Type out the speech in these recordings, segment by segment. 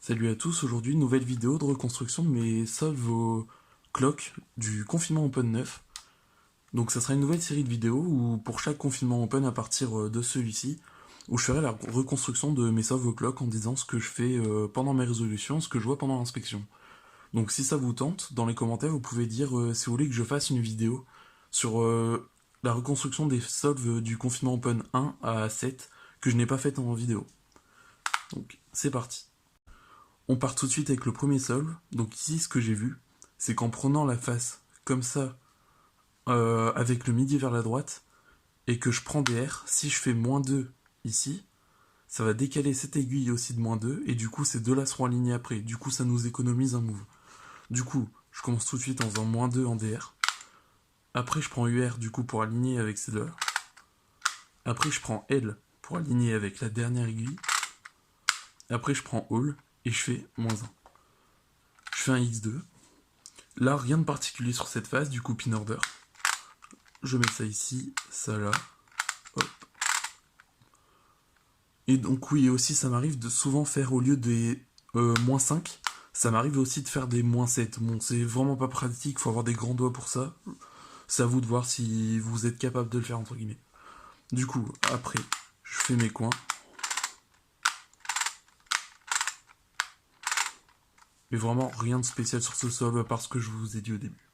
Salut à tous, aujourd'hui nouvelle vidéo de reconstruction de mes solves au clock du confinement Open 9. Donc ça sera une nouvelle série de vidéos où pour chaque confinement Open à partir de celui-ci, où je ferai la reconstruction de mes solves au clock en disant ce que je fais pendant mes résolutions, ce que je vois pendant l'inspection. Donc si ça vous tente, dans les commentaires vous pouvez dire si vous voulez que je fasse une vidéo sur la reconstruction des solves du confinement Open 1 à 7 que je n'ai pas faite en vidéo. Donc c'est parti. On part tout de suite avec le premier solve. Donc ici, ce que j'ai vu, c'est qu'en prenant la face comme ça, avec le midi vers la droite, et que je prends DR, si je fais -2 ici, ça va décaler cette aiguille aussi de -2, et du coup ces deux-là seront alignés après. Du coup ça nous économise un move. Du coup, je commence tout de suite en faisant -2 en DR. Après je prends UR du coup pour aligner avec ces deux-là. Après je prends L pour aligner avec la dernière aiguille. Après je prends All, et je fais -1. Je fais un X2. Là, rien de particulier sur cette phase, du coup pin order. Je mets ça ici, ça là. Hop. Et donc oui, aussi ça m'arrive de souvent faire au lieu des -5, ça m'arrive aussi de faire des -7. Bon, c'est vraiment pas pratique, faut avoir des grands doigts pour ça. C'est à vous de voir si vous êtes capable de le faire entre guillemets. Du coup, après, je fais mes coins. Mais vraiment rien de spécial sur ce solve à part ce que je vous ai dit au début.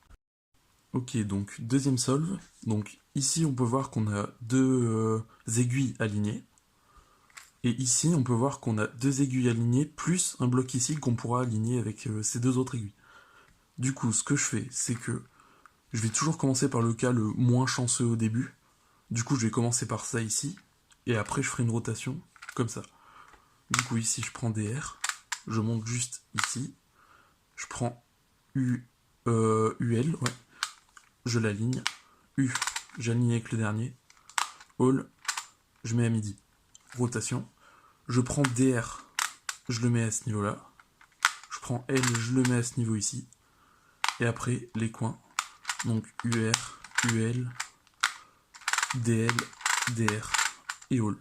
Ok, donc deuxième solve. Donc ici on peut voir qu'on a deux aiguilles alignées. Et ici on peut voir qu'on a deux aiguilles alignées plus un bloc ici qu'on pourra aligner avec ces deux autres aiguilles. Du coup ce que je fais c'est que je vais toujours commencer par le cas le moins chanceux au début. Du coup je vais commencer par ça ici. Et après je ferai une rotation comme ça. Du coup ici je prends DR. Je monte juste ici. Je prends UL, ouais. Je l'aligne. U, j'aligne avec le dernier. All, je mets à midi. Rotation. Je prends DR, je le mets à ce niveau-là. Je prends L, je le mets à ce niveau ici. Et après, les coins. Donc UR, UL, DL, DR et All.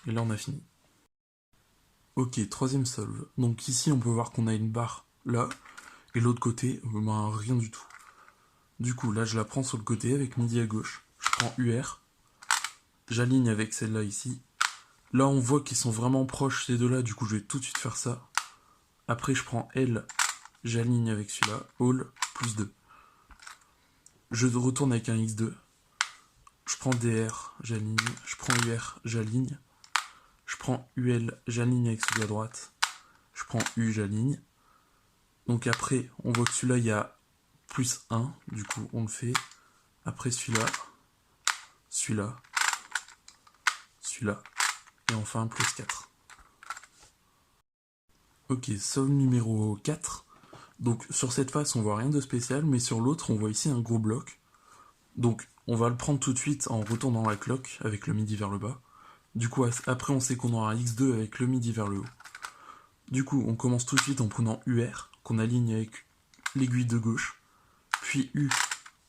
Et là, on a fini. Ok, troisième solve. Donc ici, on peut voir qu'on a une barre là. Et l'autre côté, ben, rien du tout. Du coup, là, je la prends sur le côté avec midi à gauche. Je prends UR. J'aligne avec celle-là ici. Là, on voit qu'ils sont vraiment proches ces deux-là. Du coup, je vais tout de suite faire ça. Après, je prends L. J'aligne avec celui-là. All, +2. Je retourne avec un X2. Je prends DR, j'aligne. Je prends UR, j'aligne. Je prends UL, j'aligne avec celui à droite. Je prends U, j'aligne. Donc après, on voit que celui-là, il y a +1. Du coup, on le fait. Après celui-là, celui-là, celui-là. Et enfin, +4. Ok, solve numéro 4. Donc sur cette face, on voit rien de spécial, mais sur l'autre, on voit ici un gros bloc. Donc on va le prendre tout de suite en retournant la cloque avec le midi vers le bas. Du coup, après, on sait qu'on aura un X2 avec le midi vers le haut. Du coup, on commence tout de suite en prenant UR, qu'on aligne avec l'aiguille de gauche, puis U,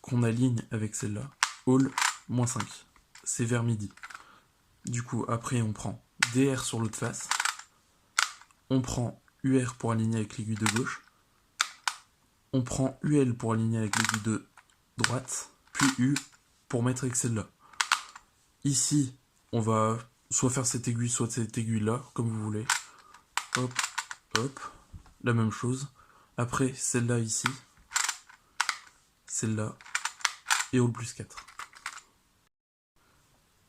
qu'on aligne avec celle-là, All, -5. C'est vers midi. Du coup, après, on prend DR sur l'autre face, on prend UR pour aligner avec l'aiguille de gauche, on prend UL pour aligner avec l'aiguille de droite, puis U pour mettre avec celle-là. Ici, on va soit faire cette aiguille, soit cette aiguille-là, comme vous voulez. Hop, hop, la même chose. Après, celle-là ici, celle-là, et All +4.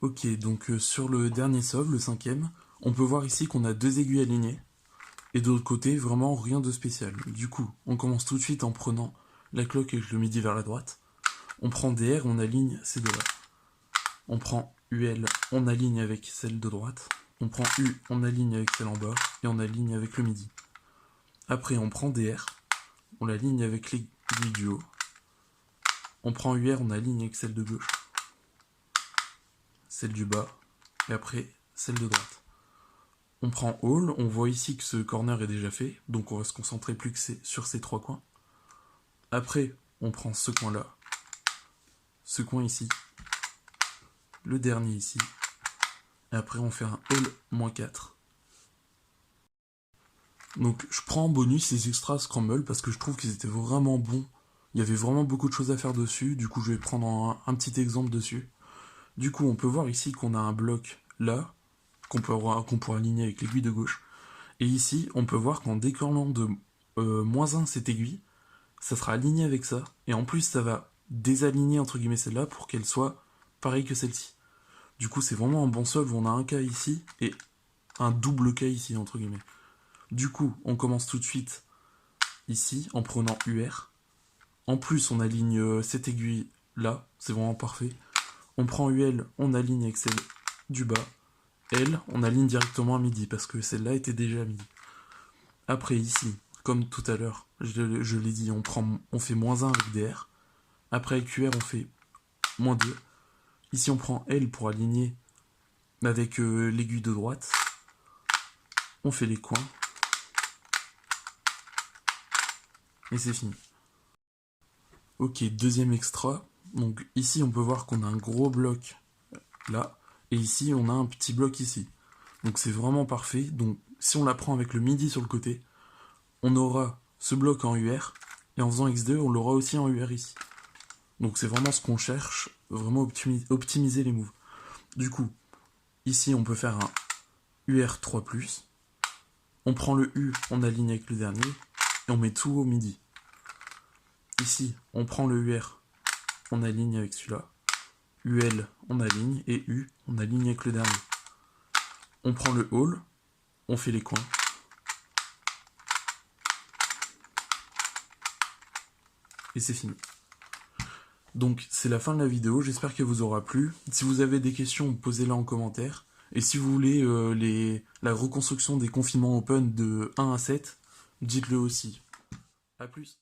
Ok, donc sur le dernier solve, le cinquième, on peut voir ici qu'on a deux aiguilles alignées. Et de l'autre côté, vraiment rien de spécial. Du coup, on commence tout de suite en prenant la cloque avec le midi vers la droite. On prend DR, on aligne ces deux-là. On prend UL, on aligne avec celle de droite. On prend U, on aligne avec celle en bas. Et on aligne avec le midi. Après, on prend DR, on l'aligne avec l'aiguille du haut. On prend UR, on aligne avec celle de gauche. Celle du bas. Et après, celle de droite. On prend All, on voit ici que ce corner est déjà fait. Donc on va se concentrer plus que sur ces trois coins. Après, on prend ce coin-là. Ce coin ici. Le dernier ici. Et après, on fait un All -4. Donc je prends en bonus les extras Scramble parce que je trouve qu'ils étaient vraiment bons. Il y avait vraiment beaucoup de choses à faire dessus, du coup je vais prendre un petit exemple dessus. Du coup on peut voir ici qu'on a un bloc là, qu'on pourra aligner avec l'aiguille de gauche. Et ici on peut voir qu'en décollant de -1 cette aiguille, ça sera aligné avec ça. Et en plus ça va désaligner entre guillemets celle-là pour qu'elle soit pareille que celle-ci. Du coup c'est vraiment un bon solve, on a un cas ici et un double cas ici entre guillemets. Du coup on commence tout de suite ici en prenant UR. En plus, on aligne cette aiguille là, c'est vraiment parfait. On prend UL, on aligne avec celle du bas. L, on aligne directement à midi parce que celle-là était déjà à midi. Après, ici, comme tout à l'heure, je l'ai dit, on fait -1 avec DR. Après, avec UR, on fait -2. Ici, on prend L pour aligner avec l'aiguille de droite. On fait les coins. Et c'est fini. Ok, deuxième extra. Donc ici, on peut voir qu'on a un gros bloc là. Et ici, on a un petit bloc ici. Donc c'est vraiment parfait. Donc si on la prend avec le midi sur le côté, on aura ce bloc en UR. Et en faisant X2, on l'aura aussi en UR ici. Donc c'est vraiment ce qu'on cherche. Vraiment optimiser les moves. Du coup, ici, on peut faire un UR3+. On prend le U, on aligne avec le dernier. Et on met tout au midi. Ici, on prend le UR, on aligne avec celui-là. UL, on aligne. Et U, on aligne avec le dernier. On prend le All, on fait les coins. Et c'est fini. Donc c'est la fin de la vidéo, j'espère qu'elle vous aura plu. Si vous avez des questions, posez-les en commentaire. Et si vous voulez la reconstruction des confinements open de 1 à 7, dites-le aussi. A plus.